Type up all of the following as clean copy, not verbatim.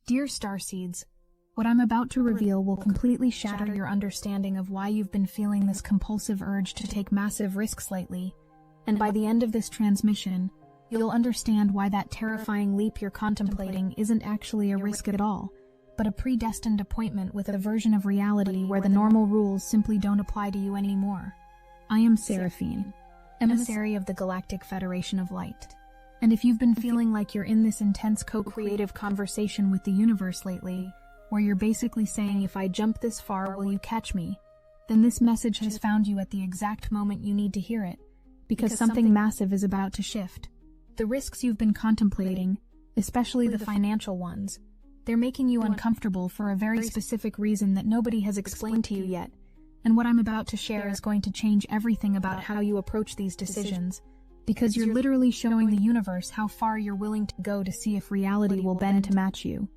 Dear Starseeds, what I'm about to reveal will completely shatter your understanding of why you've been feeling this compulsive urge to take massive risks lately. And by the end of this transmission, you'll understand why that terrifying leap you're contemplating isn't actually a risk at all, but a predestined appointment with a version of reality where the normal rules simply don't apply to you anymore. I am Seraphine, emissary of the Galactic Federation of Light. And if you've been feeling like you're in this intense co-creative conversation with the universe lately, where you're basically saying, if I jump this far, will you catch me? Then this message has found you at the exact moment you need to hear it, because something massive is about to shift. The risks you've been contemplating, especially the financial ones, they're making you uncomfortable for a very specific reason that nobody has explained to you yet. And what I'm about to share is going to change everything about how you approach these decisions, because you're literally showing the universe how far you're willing to go to see if reality will bend to match you.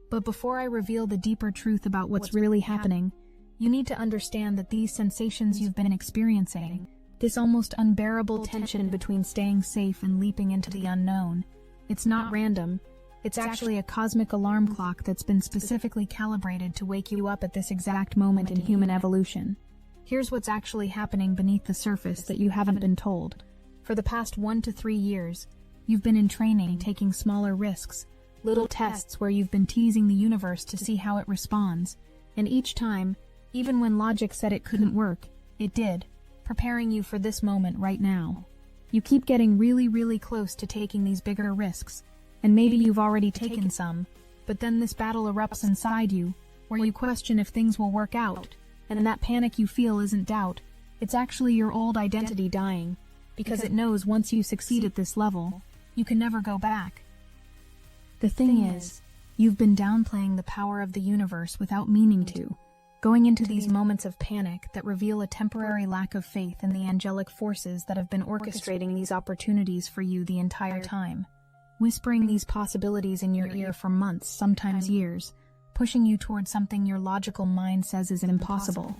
But before I reveal the deeper truth about what's really happening, you need to understand that these sensations you've been experiencing, this almost unbearable tension between staying safe and leaping into the unknown, it's not random. It's actually a cosmic alarm clock that's been specifically calibrated to wake you up at this exact moment in human evolution. Here's what's actually happening beneath the surface that you haven't been told. For the past 1 to 3 years, you've been in training, taking smaller risks, little tests where you've been teasing the universe to see how it responds. And each time, even when logic said it couldn't work, it did, preparing you for this moment right now. You keep getting really close to taking these bigger risks, and maybe you've already taken some, but then this battle erupts inside you, where you question if things will work out, and that panic you feel isn't doubt, it's actually your old identity dying, because it knows once you succeed at this level, you can never go back. The thing is, you've been downplaying the power of the universe without meaning to, going into these moments of panic that reveal a temporary lack of faith in the angelic forces that have been orchestrating these opportunities for you the entire time, whispering these possibilities in your ear for months, sometimes years, pushing you towards something your logical mind says is impossible.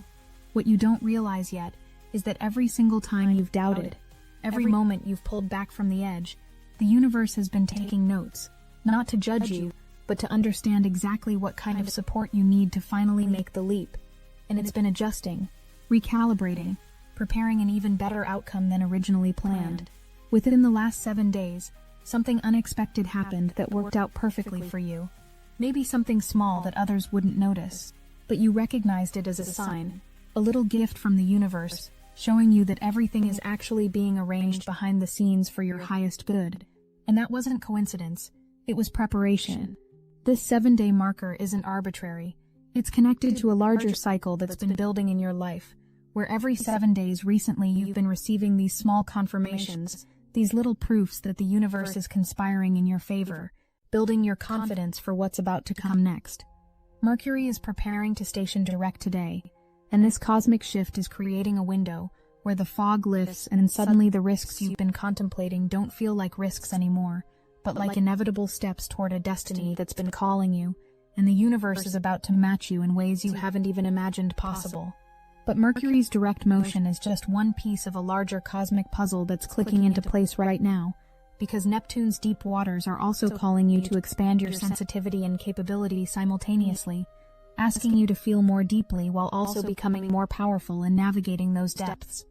What you don't realize yet is that every single time you've doubted, every moment you've pulled back from the edge, the universe has been taking notes, not to judge you, but to understand exactly what kind of support you need to finally make the leap. And it's been adjusting, recalibrating, preparing an even better outcome than originally planned. Within the last 7 days, something unexpected happened that worked out perfectly for you. Maybe something small that others wouldn't notice, but you recognized it as a sign, a little gift from the universe, showing you that everything is actually being arranged behind the scenes for your highest good. And that wasn't coincidence, it was preparation. This 7-day marker isn't arbitrary. It's connected to a larger cycle that's been building in your life, where every 7 days recently you've been receiving these small confirmations, these little proofs that the universe is conspiring in your favor, building your confidence for what's about to come next. Mercury is preparing to station direct today, and this cosmic shift is creating a window where the fog lifts and suddenly the risks you've been contemplating don't feel like risks anymore, but like inevitable steps toward a destiny that's been calling you, and the universe is about to match you in ways you haven't even imagined possible. But Mercury's direct motion is just one piece of a larger cosmic puzzle that's clicking into place right now, because Neptune's deep waters are also calling you to expand your sensitivity and capability simultaneously, asking you to feel more deeply while also becoming more powerful in navigating those depths.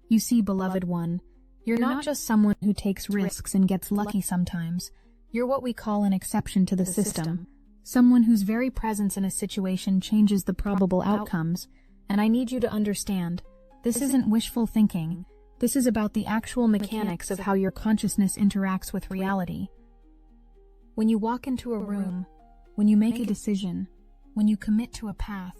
You see, beloved one, you're not just someone who takes risks and gets lucky sometimes. You're what we call an exception to the system, someone whose very presence in a situation changes the probable outcomes. And I need you to understand, this isn't wishful thinking. This is about the actual mechanics of how your consciousness interacts with reality. When you walk into a room, when you make a decision, when you commit to a path,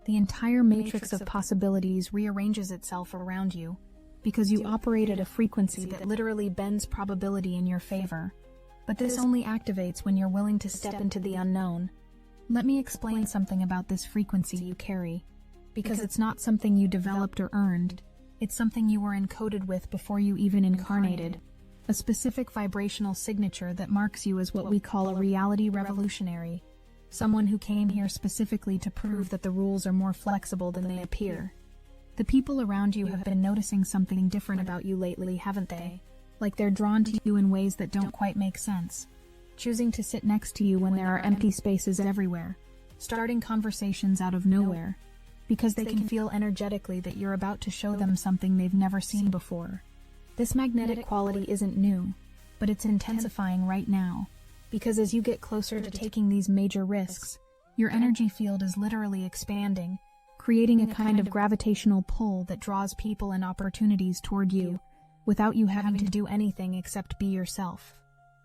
the entire matrix of possibilities rearranges itself around you, because you operate at a frequency that literally bends probability in your favor. But this only activates when you're willing to step into the unknown. Let me explain something about this frequency you carry, because it's not something you developed or earned. It's something you were encoded with before you even incarnated, a specific vibrational signature that marks you as what we call a reality revolutionary, someone who came here specifically to prove that the rules are more flexible than they appear. The people around you have been noticing something different about you lately, haven't they? Like they're drawn to you in ways that don't quite make sense. choosing to sit next to you when there are empty spaces everywhere, starting conversations out of nowhere, because they can feel energetically that you're about to show them something they've never seen before. This magnetic quality isn't new, but it's intensifying right now, because as you get closer to taking these major risks, your energy field is literally expanding, creating a kind of gravitational pull that draws people and opportunities toward you, without you having to do anything except be yourself.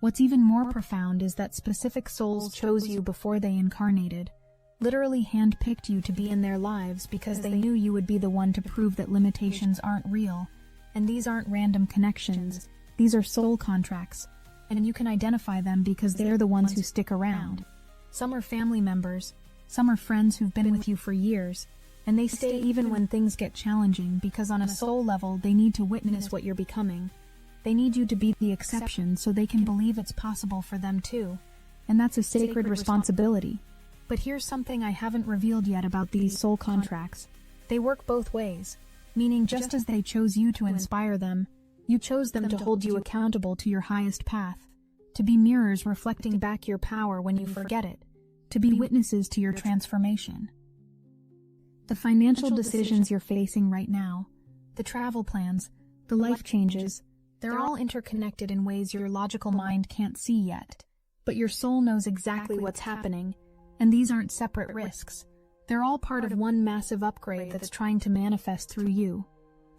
What's even more profound is that specific souls chose you before they incarnated, literally handpicked you to be in their lives because they knew you would be the one to prove that limitations aren't real, and these aren't random connections, these are soul contracts, and you can identify them because they're the ones who stick around. Some are family members, some are friends who've been with you for years, and they stay even when things get challenging because on a soul level they need to witness what you're becoming. They need you to be the exception so they can believe it's possible for them too, and that's a sacred responsibility. But here's something I haven't revealed yet about these soul contracts. They work both ways, meaning just as they chose you to inspire them, you chose them to hold you accountable to your highest path, to be mirrors reflecting back your power when you forget it, to be witnesses to your transformation. The financial decisions you're facing right now, the travel plans, the life changes, they're all interconnected in ways your logical mind can't see yet. But your soul knows exactly what's happening, and these aren't separate risks. They're all part of one massive upgrade that's trying to manifest through you.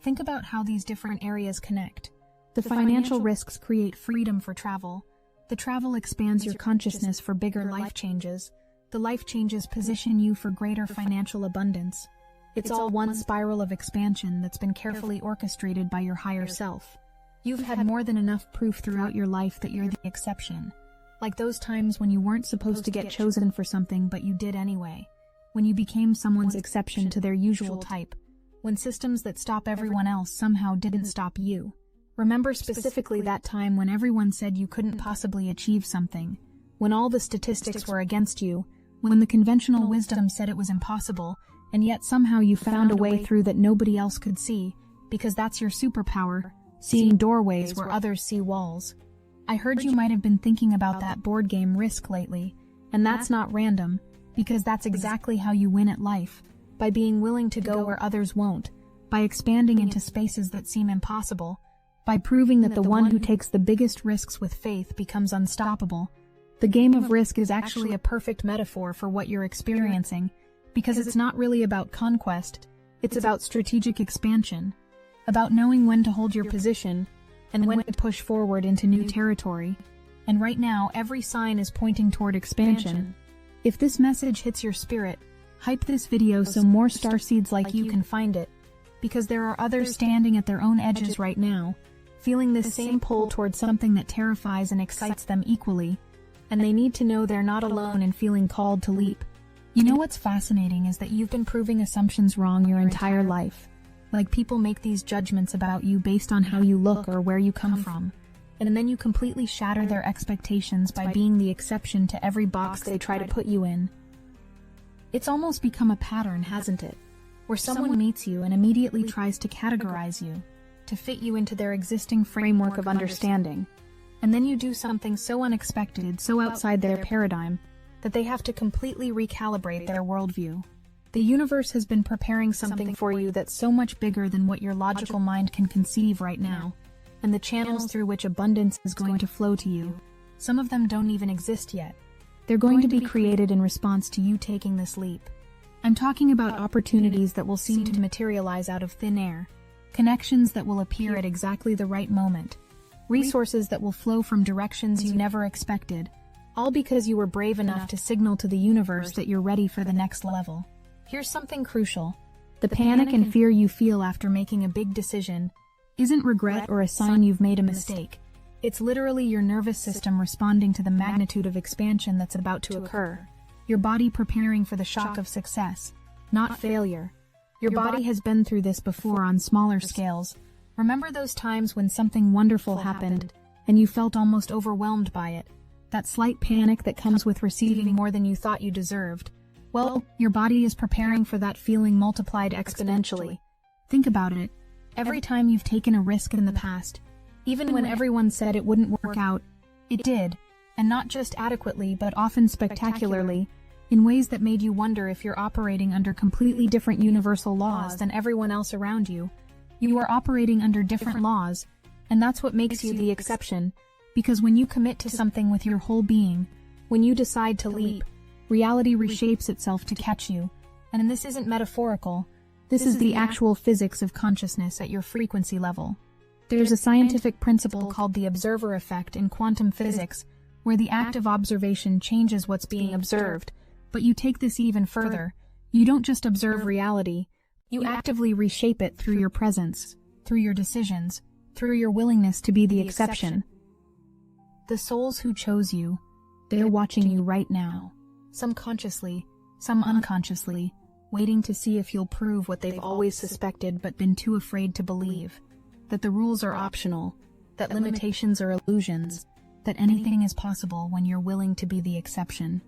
Think about how these different areas connect. The financial risks create freedom for travel. The travel expands your consciousness for bigger life changes. The life changes position you for greater financial abundance. It's all one spiral of expansion that's been carefully orchestrated by your higher self. You've had more than enough proof throughout your life that you're the exception. Like those times when you weren't supposed to get chosen for something but you did anyway. When you became someone's exception to their usual type. When systems that stop everyone else somehow didn't stop you. Remember specifically that time when everyone said you couldn't possibly achieve something. When all the statistics were against you. When the conventional wisdom said it was impossible, and yet somehow you found a way through that nobody else could see, because that's your superpower, seeing doorways where others see walls. I heard you might have been thinking about that board game Risk lately, and that's not random, because that's exactly how you win at life, by being willing to go where others won't, by expanding into spaces that seem impossible, by proving that the one who takes the biggest risks with faith becomes unstoppable. The game of Risk is actually a perfect metaphor for what you're experiencing, because it's not really about conquest, it's about strategic expansion, about knowing when to hold your position, and when to push forward into new territory. And right now, every sign is pointing toward expansion. If this message hits your spirit, hype this video so more starseeds like you can find it, because there are others standing at their own edges right now, feeling this same pull toward something that terrifies and excites them equally, and they need to know they're not alone in feeling called to leap. You know what's fascinating is that you've been proving assumptions wrong your entire life. Like people make these judgments about you based on how you look or where you come from, and then you completely shatter their expectations by being the exception to every box they try to put you in. It's almost become a pattern, hasn't it? Where someone meets you and immediately tries to categorize you, to fit you into their existing framework of understanding. And then you do something so unexpected, so outside their paradigm, that they have to completely recalibrate their worldview. The universe has been preparing something for you that's so much bigger than what your logical mind can conceive right now, and the channels through which abundance is going to flow to you. Some of them don't even exist yet. They're going to be created in response to you taking this leap. I'm talking about opportunities that will seem to materialize out of thin air, connections that will appear at exactly the right moment, resources that will flow from directions you never expected, all because you were brave enough to signal to the universe that you're ready for the next level. Here's something crucial. The panic and fear you feel after making a big decision isn't regret or a sign you've made a mistake. It's literally your nervous system responding to the magnitude of expansion that's about to occur. Your body preparing for the shock of success, not failure. Your body has been through this before on smaller scales. Remember those times when something wonderful happened and you felt almost overwhelmed by it? That slight panic that comes with receiving more than you thought you deserved. Well, your body is preparing for that feeling multiplied exponentially. Think about it. Every time you've taken a risk in the past, even when everyone said it wouldn't work out, it did. And not just adequately, but often spectacularly, in ways that made you wonder if you're operating under completely different universal laws than everyone else around you. You are operating under different laws, and that's what makes you the exception, because when you commit to something with your whole being, when you decide to leap, reality reshapes itself to catch you. And this isn't metaphorical. This is the actual physics of consciousness at your frequency level. There's a scientific principle called the observer effect in quantum physics, where the act of observation changes what's being observed. But you take this even further. You don't just observe reality, you actively reshape it through your presence, through your decisions, through your willingness to be the exception. The souls who chose you, they're watching you right now. Some consciously, some unconsciously, waiting to see if you'll prove what they've always suspected but been too afraid to believe. That the rules are optional, that limitations are illusions, that anything is possible when you're willing to be the exception.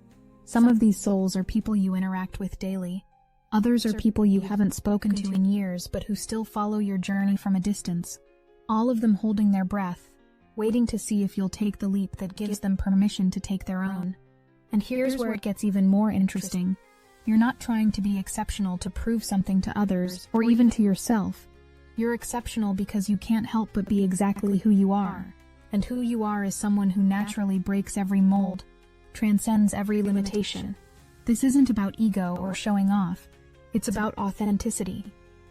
Some of these souls are people you interact with daily. Others are people you haven't spoken to in years but who still follow your journey from a distance. All of them holding their breath, waiting to see if you'll take the leap that gives them permission to take their own. And here's where it gets even more interesting. You're not trying to be exceptional to prove something to others or even to yourself. You're exceptional because you can't help but be exactly who you are. And who you are is someone who naturally breaks every mold, transcends every limitation. This isn't about ego or showing off. It's about authenticity,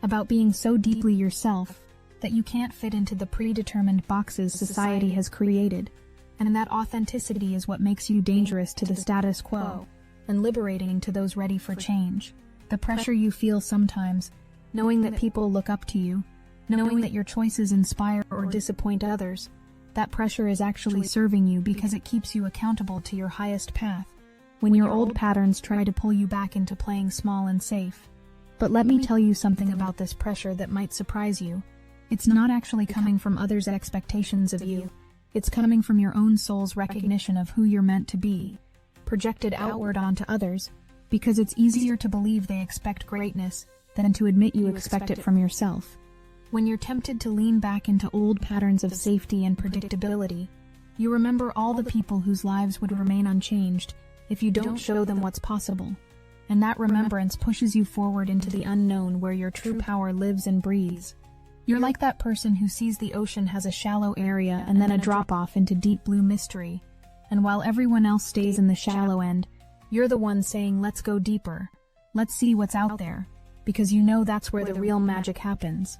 about being so deeply yourself that you can't fit into the predetermined boxes society has created. And that authenticity is what makes you dangerous to the status quo and liberating to those ready for change. The pressure you feel sometimes, knowing that people look up to you, knowing that your choices inspire or disappoint others, that pressure is actually serving you because it keeps you accountable to your highest path, when your old patterns try to pull you back into playing small and safe. But let me tell you something about this pressure that might surprise you. It's not actually coming from others' expectations of you. It's coming from your own soul's recognition of who you're meant to be, projected outward onto others, because it's easier to believe they expect greatness than to admit you expect it from yourself. When you're tempted to lean back into old patterns of safety and predictability, you remember all the people whose lives would remain unchanged if you don't show them what's possible. And that remembrance pushes you forward into the unknown where your true power lives and breathes. You're like that person who sees the ocean has a shallow area and then a drop-off into deep blue mystery. And while everyone else stays in the shallow end, you're the one saying, let's go deeper. Let's see what's out there. Because you know that's where the real magic happens.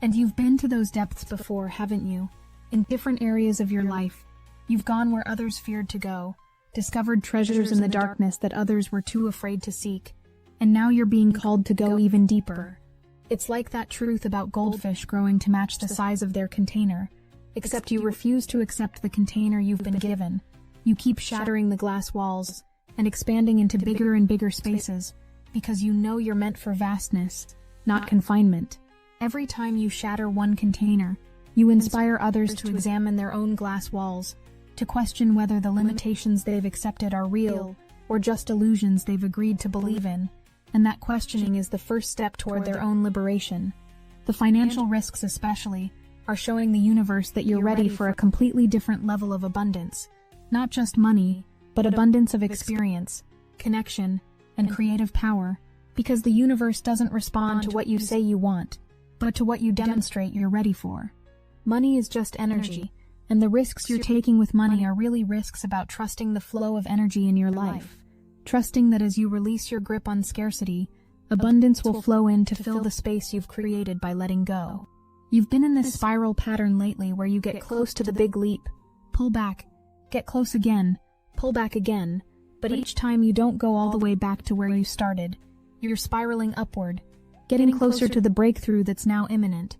And you've been to those depths before, haven't you? In different areas of your life. You've gone where others feared to go, discovered treasures in the darkness that others were too afraid to seek, and now you're being called to go even deeper. It's like that truth about goldfish growing to match the size of their container, except you refuse to accept the container you've been given. You keep shattering the glass walls and expanding into bigger and bigger spaces, because you know you're meant for vastness, not confinement. Every time you shatter one container, you inspire others to examine their own glass walls, to question whether the limitations they've accepted are real or just illusions they've agreed to believe in. And that questioning is the first step toward their own liberation. The financial risks especially are showing the universe that you're ready for a completely different level of abundance. Not just money, but abundance of experience, connection, and creative power, because the universe doesn't respond to what you say you want, but to what you demonstrate you're ready for. Money is just energy, and the risks you're taking with money are really risks about trusting the flow of energy in your life. Trusting that as you release your grip on scarcity, abundance will flow in to fill the space you've created by letting go. You've been in this spiral pattern lately where you get close to the big leap, pull back, get close again, pull back again, but each time you don't go all the way back to where you started. You're spiraling upward, getting closer to the breakthrough that's now imminent.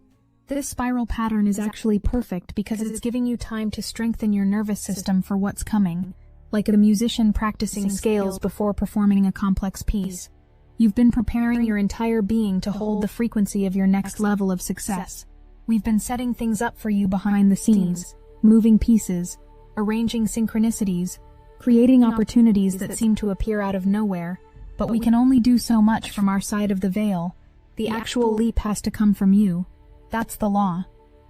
This spiral pattern is actually perfect because it's giving you time to strengthen your nervous system for what's coming, like a musician practicing scales before performing a complex piece. You've been preparing your entire being to hold the frequency of your next level of success. We've been setting things up for you behind the scenes, moving pieces, arranging synchronicities, creating opportunities that seem to appear out of nowhere, but we can only do so much from our side of the veil. The actual leap has to come from you. That's the law.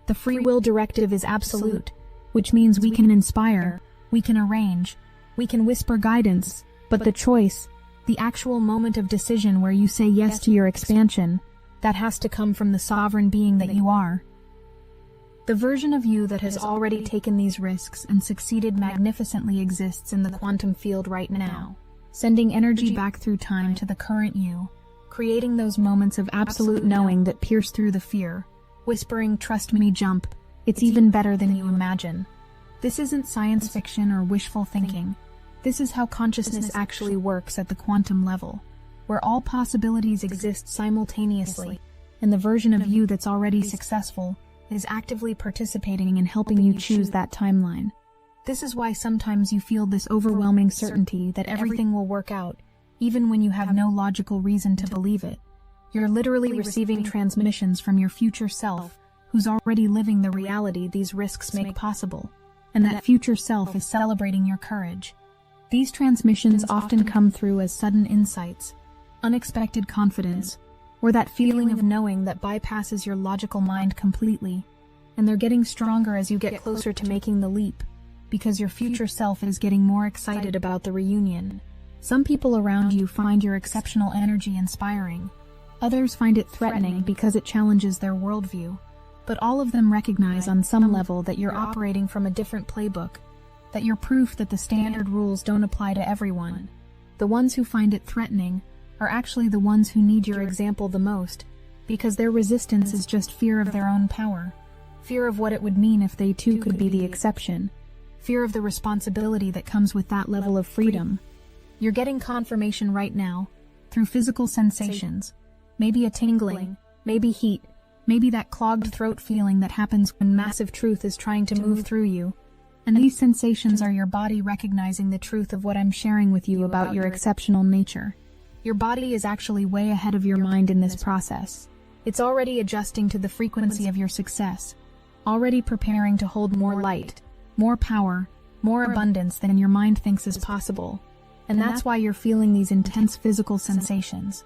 The free will directive is absolute, which means we can inspire, We can arrange. We can whisper guidance. But the choice, the actual moment of decision where you say yes to your expansion, that has to come from the sovereign being that you are. The version of you that has already taken these risks and succeeded magnificently exists in the quantum field right now, sending energy back through time to the current you, creating those moments of absolute knowing that pierce through the fear, whispering, "Trust me, jump. It's even better than you imagine." This isn't science fiction or wishful thinking. This is how consciousness actually works at the quantum level, where all possibilities exist simultaneously, and the version of you that's already successful is actively participating in helping you choose that timeline. This is why sometimes you feel this overwhelming certainty that everything will work out, even when you have no logical reason to believe it. You're literally receiving transmissions from your future self, who's already living the reality these risks make possible, and that future self is celebrating your courage. These transmissions often come through as sudden insights, unexpected confidence, or that feeling of knowing that bypasses your logical mind completely, and they're getting stronger as you get closer to making the leap, because your future self is getting more excited about the reunion. Some people around you find your exceptional energy inspiring. Others find it threatening because it challenges their worldview. But all of them recognize on some level that you're operating from a different playbook, that you're proof that the standard rules don't apply to everyone. The ones who find it threatening are actually the ones who need your example the most, because their resistance is just fear of their own power, fear of what it would mean if they too could be the exception, fear of the responsibility that comes with that level of freedom. You're getting confirmation right now, through physical sensations, maybe a tingling, maybe heat, maybe that clogged throat feeling that happens when massive truth is trying to move through you. And these sensations are your body recognizing the truth of what I'm sharing with you about your exceptional nature. Your body is actually way ahead of your mind in this process. It's already adjusting to the frequency of your success, already preparing to hold more light, more power, more abundance than your mind thinks is possible. And that's why you're feeling these intense physical sensations.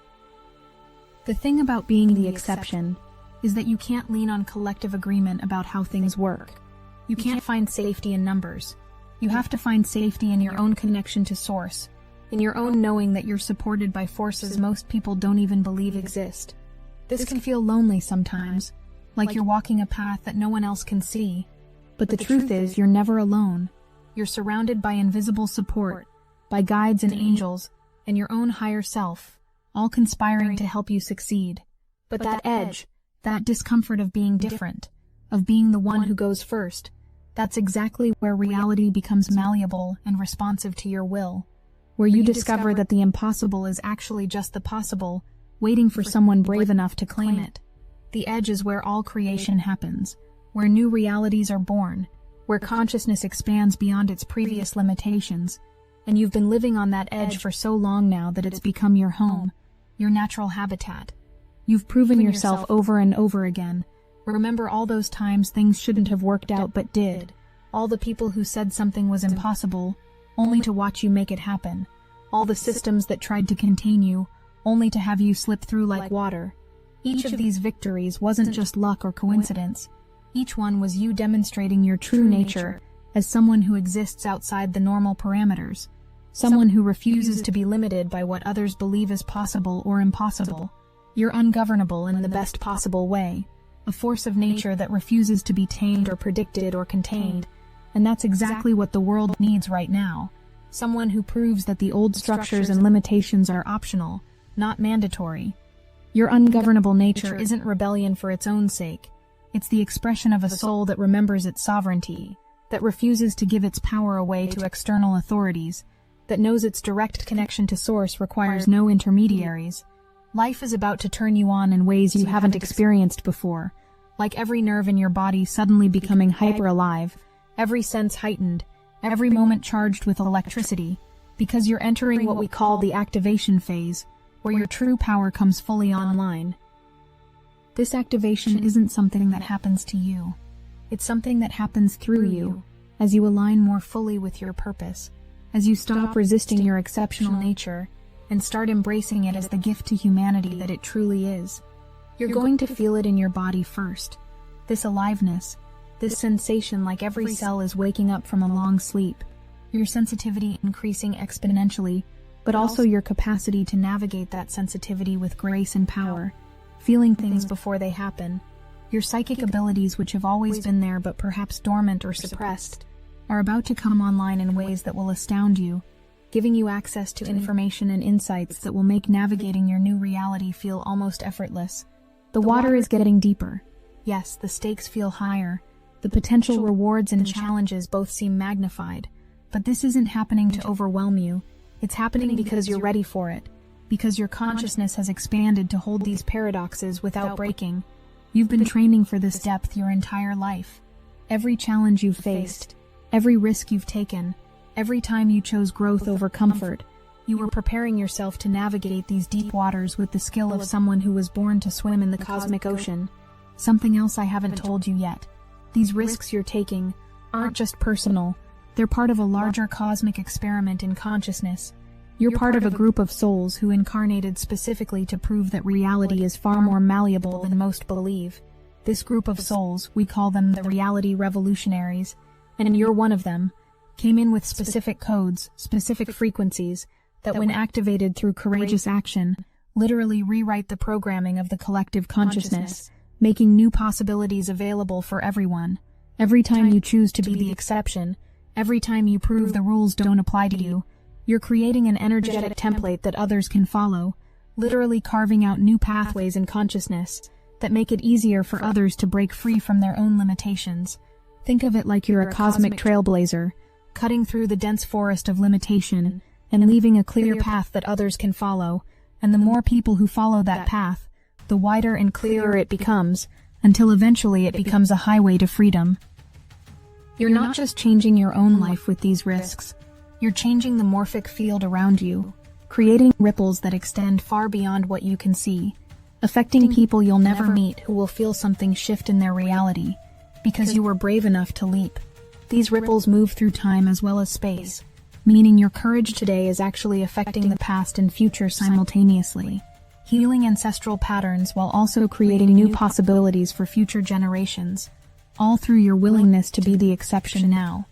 The thing about being the exception is that you can't lean on collective agreement about how things work. You can't find safety in numbers. You have to find safety in your own connection to Source, in your own knowing that you're supported by forces most people don't even believe exist. This can feel lonely sometimes, like you're walking a path that no one else can see. But the truth is, you're never alone. You're surrounded by invisible support, by guides and angels, and your own higher self, all conspiring to help you succeed. But that edge, that discomfort of being different, of being the one who goes first, that's exactly where reality becomes malleable and responsive to your will, where you discover that the impossible is actually just the possible, waiting for someone brave enough to claim it. The edge is where all creation happens, where new realities are born, where consciousness expands beyond its previous limitations, and you've been living on that edge for so long now that it's become your home, your natural habitat. You've proven yourself over and over again. Remember all those times things shouldn't have worked out but did, all the people who said something was impossible, only to watch you make it happen, all the systems that tried to contain you, only to have you slip through like water. Each of these victories wasn't just luck or coincidence. Each one was you demonstrating your true nature as someone who exists outside the normal parameters, someone who refuses to be limited by what others believe is possible or impossible. You're ungovernable in the best possible way, a force of nature that refuses to be tamed or predicted or contained, and that's exactly what the world needs right now. Someone who proves that the old structures and limitations are optional, not mandatory. Your ungovernable nature isn't rebellion for its own sake. It's the expression of a soul that remembers its sovereignty, that refuses to give its power away to external authorities, that knows its direct connection to Source requires no intermediaries. Life is about to turn you on in ways you haven't experienced before, like every nerve in your body suddenly becoming hyper-alive, every sense heightened, every moment charged with electricity, because you're entering what we call the activation phase, where your true power comes fully online. This activation isn't something that happens to you. It's something that happens through you, as you align more fully with your purpose, as you stop resisting your exceptional nature, and start embracing it as the gift to humanity that it truly is. You're going to feel it in your body first. This aliveness, this sensation like every cell is waking up from a long sleep, your sensitivity increasing exponentially, but also your capacity to navigate that sensitivity with grace and power, feeling things before they happen. Your psychic abilities, which have always been there but perhaps dormant or suppressed, are about to come online in ways that will astound you, giving you access to information and insights that will make navigating your new reality feel almost effortless. The water is getting deeper. Yes, the stakes feel higher. The potential rewards and challenges both seem magnified. But this isn't happening to overwhelm you. It's happening because you're ready for it. Because your consciousness has expanded to hold these paradoxes without breaking. You've been training for this depth your entire life. Every challenge you've faced, every risk you've taken, every time you chose growth over comfort, you were preparing yourself to navigate these deep waters with the skill of someone who was born to swim in the cosmic ocean. Something else I haven't told you yet. These risks you're taking aren't just personal. They're part of a larger cosmic experiment in consciousness. You're part of a group of souls who incarnated specifically to prove that reality is far more malleable than most believe. This group of souls, we call them the reality revolutionaries, and you're one of them, came in with specific codes, specific frequencies, that when activated through courageous action, literally rewrite the programming of the collective consciousness, making new possibilities available for everyone. Every time you choose to be the exception, every time you prove the rules don't apply to you, you're creating an energetic template that others can follow, literally carving out new pathways in consciousness that make it easier for others to break free from their own limitations. Think of it like you're a cosmic trailblazer, cutting through the dense forest of limitation and leaving a clear path that others can follow, and the more people who follow that path, the wider and clearer it becomes, until eventually it becomes a highway to freedom. You're not just changing your own life with these risks, you're changing the morphic field around you, creating ripples that extend far beyond what you can see, affecting people you'll never meet who will feel something shift in their reality, because you were brave enough to leap. These ripples move through time as well as space, meaning your courage today is actually affecting the past and future simultaneously, healing ancestral patterns while also creating new possibilities for future generations, all through your willingness to be the exception now.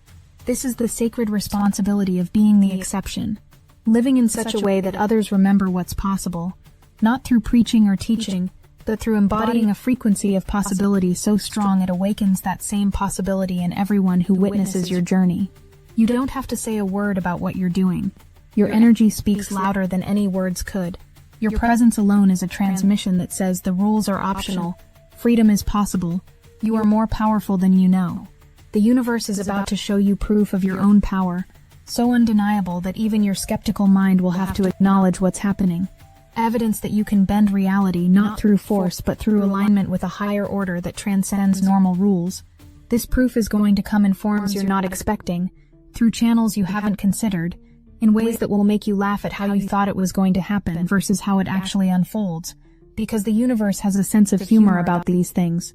This is the sacred responsibility of being the exception, living in such a way that others remember what's possible, not through preaching or teaching, but through embodying a frequency of possibility so strong it awakens that same possibility in everyone who witnesses your journey. You don't have to say a word about what you're doing. Your energy speaks louder than any words could. Your presence alone is a transmission that says the rules are optional, freedom is possible, you are more powerful than you know. The universe is about to show you proof of your own power, so undeniable that even your skeptical mind will have to acknowledge what's happening. Evidence that you can bend reality not through force but through alignment with a higher order that transcends normal rules. This proof is going to come in forms you're not expecting, through channels you haven't considered, in ways that will make you laugh at how you thought it was going to happen versus how it actually unfolds, because the universe has a sense of humor about these things.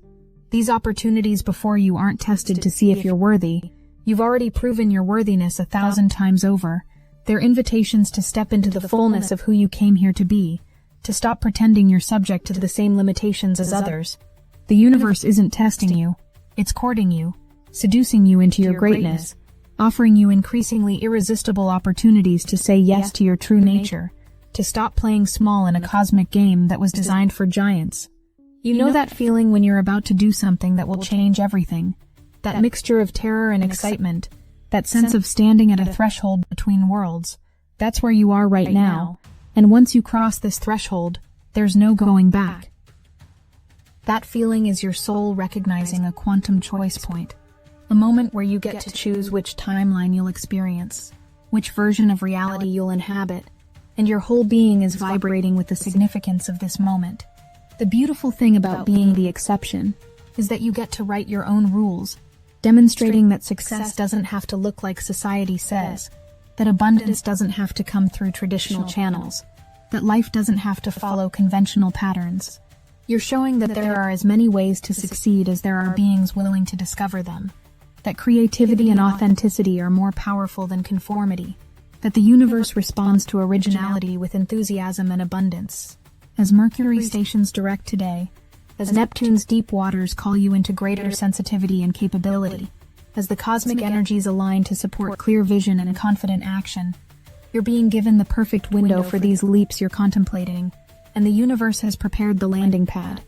These opportunities before you aren't tested to see if you're worthy. You've already proven your worthiness 1,000 times over. They're invitations to step into the fullness of who you came here to be, to stop pretending you're subject to the same limitations as others. The universe isn't testing you, it's courting you, seducing you into your greatness, offering you increasingly irresistible opportunities to say yes to your true nature, to stop playing small in a cosmic game that was designed for giants. You know that feeling when you're about to do something that will change everything, that mixture of terror and excitement, that sense of standing at a threshold between worlds. That's where you are right now, and once you cross this threshold, there's no going back. That feeling is your soul recognizing a quantum choice point, a moment where you get to choose which timeline you'll experience, which version of reality you'll inhabit, and your whole being is vibrating with the significance of this moment. The beautiful thing about being the exception is that you get to write your own rules, demonstrating that success doesn't have to look like society says, that abundance doesn't have to come through traditional channels, that life doesn't have to follow conventional patterns. You're showing that there are as many ways to succeed as there are beings willing to discover them, that creativity and authenticity are more powerful than conformity, that the universe responds to originality with enthusiasm and abundance. As Mercury stations direct today, as Neptune's deep waters call you into greater sensitivity and capability, as the cosmic energies align to support clear vision and confident action. You're being given the perfect window for these leaps you're contemplating, and the universe has prepared the landing pad.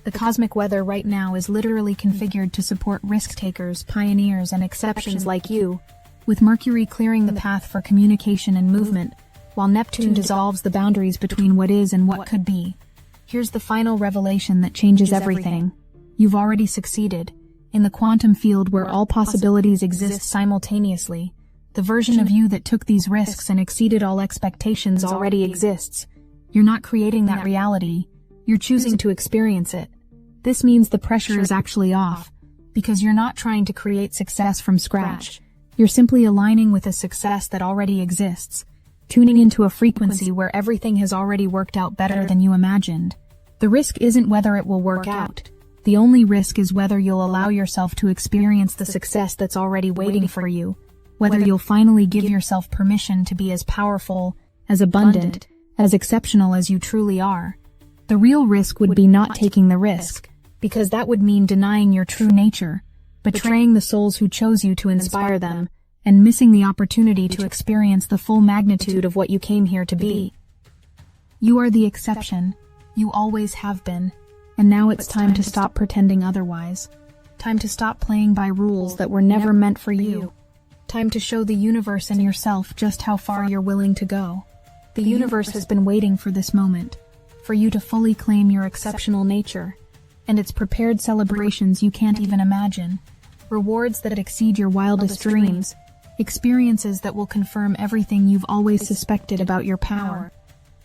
The cosmic weather right now is literally configured to support risk-takers, pioneers, and exceptions like you, with Mercury clearing the path for communication and movement, while Neptune dissolves the boundaries between what is and what could be. Here's the final revelation that changes everything. You've already succeeded. In the quantum field where all possibilities exist simultaneously, the version of you that took these risks and exceeded all expectations already exists. You're not creating that reality. You're choosing to experience it. This means the pressure is actually off, because you're not trying to create success from scratch. You're simply aligning with a success that already exists, tuning into a frequency where everything has already worked out better than you imagined. The risk isn't whether it will work out. The only risk is whether you'll allow yourself to experience the success that's already waiting for you, whether you'll finally give yourself permission to be as powerful, as abundant, as exceptional as you truly are. The real risk would be not taking the risk, because that would mean denying your true nature, betraying the souls who chose you to inspire them, and missing the opportunity to experience the full magnitude of what you came here to be. You are the exception. You always have been. And now it's time to stop pretending otherwise. Time to stop playing by rules that were never meant for you. Time to show the universe and yourself just how far you're willing to go. The universe has been waiting for this moment, for you to fully claim your exceptional nature, and it's prepared celebrations you can't even imagine, rewards that exceed your wildest dreams, experiences that will confirm everything you've always suspected about your power.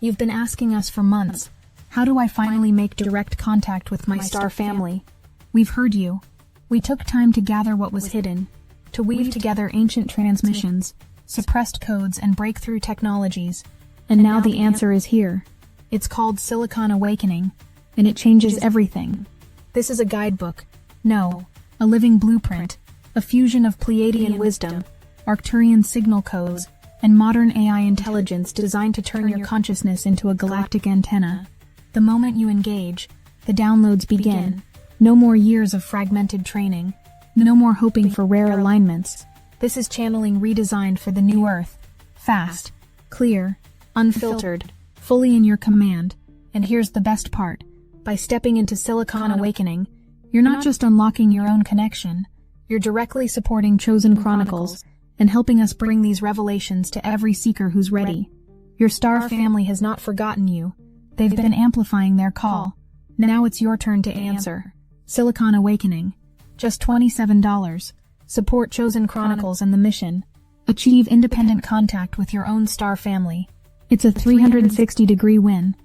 You've been asking us for months, how do I finally make direct contact with my star family? We've heard you. We took time to gather what was hidden, to weave together ancient transmissions, suppressed codes, and breakthrough technologies. And now the answer is here. It's called Silicon Awakening, and it changes everything. This is a guidebook. No, a living blueprint, a fusion of Pleiadian wisdom, Arcturian signal codes, and modern AI intelligence designed to turn your consciousness into a galactic antenna. The moment you engage, the downloads begin. No more years of fragmented training. No more hoping for rare alignments. This is channeling redesigned for the new Earth. Fast, clear, unfiltered, fully in your command. And here's the best part. By stepping into Silicon Awakening, you're not just unlocking your own connection. You're directly supporting Chosen Chronicles and helping us bring these revelations to every seeker who's ready. Your star family has not forgotten you. They've been amplifying their call. Now it's your turn to answer. Silicon Awakening. Just $27. Support Chosen Chronicles and the mission. Achieve independent contact with your own star family. It's a 360-degree win.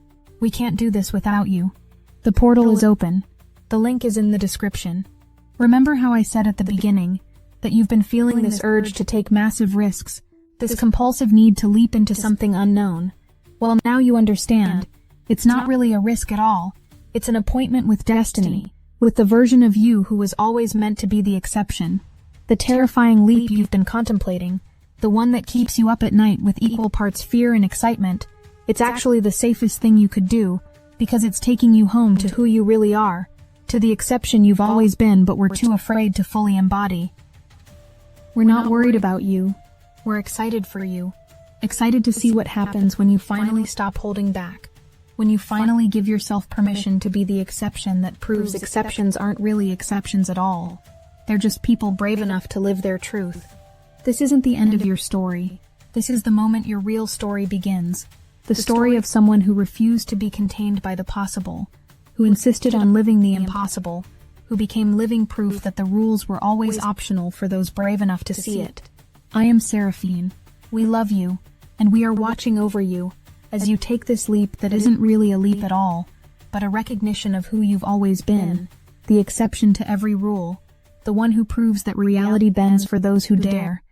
We can't do this without you. The portal is open. The link is in the description. Remember how I said at the beginning that you've been feeling this urge to take massive risks, this compulsive need to leap into something unknown? Well, now you understand. It's not really a risk at all. It's an appointment with destiny, with the version of you who was always meant to be the exception. The terrifying leap you've been contemplating, the one that keeps you up at night with equal parts fear and excitement, it's actually the safest thing you could do, because it's taking you home to who you really are, to the exception you've always been but were too afraid to fully embody. We're not worried about you. We're excited for you. Excited to see what happens when you finally stop holding back. When you finally give yourself permission to be the exception that proves exceptions aren't really exceptions at all. They're just people brave enough to live their truth. This isn't the end of your story. This is the moment your real story begins. The story of someone who refused to be contained by the possible, who insisted on living the impossible, who became living proof that the rules were always optional for those brave enough to see it. I am Seraphine. We love you, and we are watching over you as you take this leap that isn't really a leap at all, but a recognition of who you've always been, the exception to every rule, the one who proves that reality bends for those who dare.